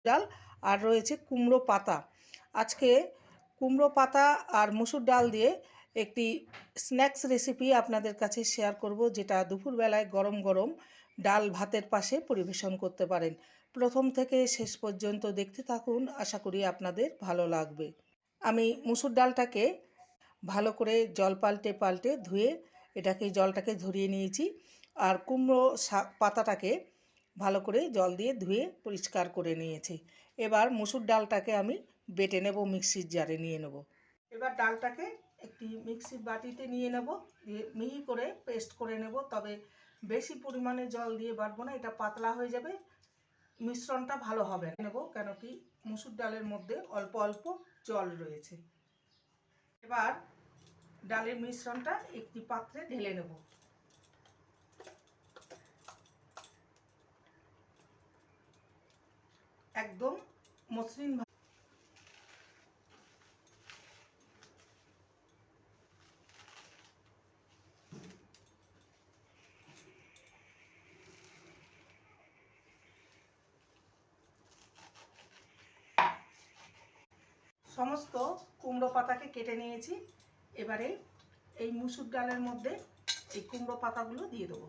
ডাল আর রয়েছে কুমড়ো পাতা। আজকে কুমড়ো পাতা আর মসুর ডাল দিয়ে একটি স্ন্যাক্স রেসিপি আপনাদের কাছে শেয়ার করব, যেটা দুপুরবেলায় গরম গরম ডাল ভাতের পাশে পরিবেশন করতে পারেন। প্রথম থেকে শেষ পর্যন্ত দেখতে থাকুন, আশা করি আপনাদের ভালো লাগবে। আমি মসুর ডালটাকে ভালো করে জল পাল্টে পাল্টে ধুয়ে জলটাকে ঝরিয়ে নিয়েছি, আর কুমড়ো পাতাটাকে ভালো করে জল দিয়ে ধুয়ে পরিষ্কার করে নিয়েছি। এবার মসুর ডালটাকে আমি বেটে নেব, মিক্সির জারে নিয়ে নেব। এবার ডালটাকে একটি মিক্সির বাটিতে নিয়ে নেব, দিয়ে মিহি করে পেস্ট করে নেব। তবে বেশি পরিমাণে জল দিয়ে বাটবো না, এটা পাতলা হয়ে যাবে, মিশ্রণটা ভালো হবে নেব, কেন কি মসুর ডালের মধ্যে অল্প অল্প জল রয়েছে। এবার ডালের মিশ্রণটা একটি পাত্রে ঢেলে নেব। একদম মসৃণ সমস্ত কুমড়ো পাতাকে কেটে নিয়েছি। এবারে এই মসুর ডালের মধ্যে এই কুমড়ো পাতাগুলো দিয়ে দেবো।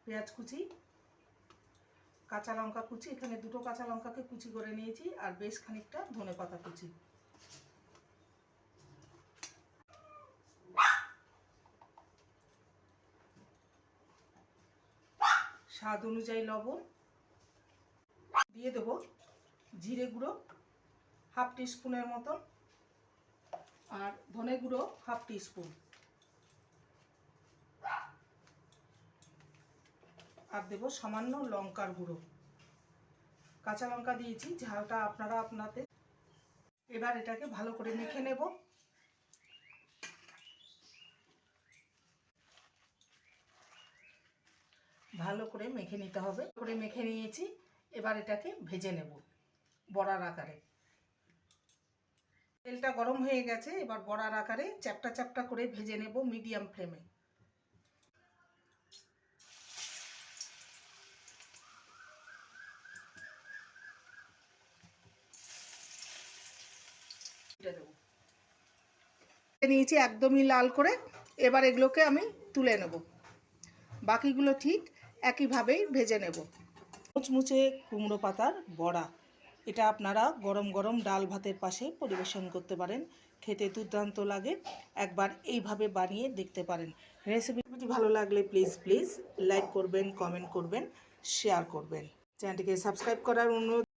পেঁয়াজ কুচি, কাঁচা লঙ্কা কুচি, এখানে দুটো কাঁচা লঙ্কাকে কুচি করে নিয়েছি, আর বেশ খানিকটা ধনেপাতা কুচি, স্বাদ অনুযায়ী লবণ দিয়ে দেবো, জিরে গুঁড়ো হাফ টিস্পুনের মতন, আর ধনে গুঁড়ো হাফ টিস্পুন, আর দেবো সামান্য লঙ্কার গুঁড়ো। কাঁচা লঙ্কা দিয়েছি, ঝালটা আপনারা আপনাদের। এবার এটাকে ভালো করে মেখে নেব। ভালো করে মেখে নিতে হবে। করে মেখে নিয়েছি, এবার এটাকে ভেজে নেব বড়ার আকারে। তেলটা গরম হয়ে গেছে, এবার বড়ার আকারে চ্যাপটা চ্যাপটা করে ভেজে নেব মিডিয়াম ফ্লেমে। নিয়েছি একদমই লাল করে। এবার এগুলোকে আমি তুলে নেব, বাকিগুলো ঠিক একইভাবেই ভেজে নেব। মুচমুচে কুমড়ো পাতার বড়া, এটা আপনারা গরম গরম ডাল ভাতের পাশে পরিবেশন করতে পারেন, খেতে দুর্দান্ত লাগে। একবার এইভাবে বানিয়ে দেখতে পারেন। রেসিপিটি ভালো লাগলে প্লিজ লাইক করবেন, কমেন্ট করবেন, শেয়ার করবেন। চ্যানেলটিকে সাবস্ক্রাইব করার অনুরোধ।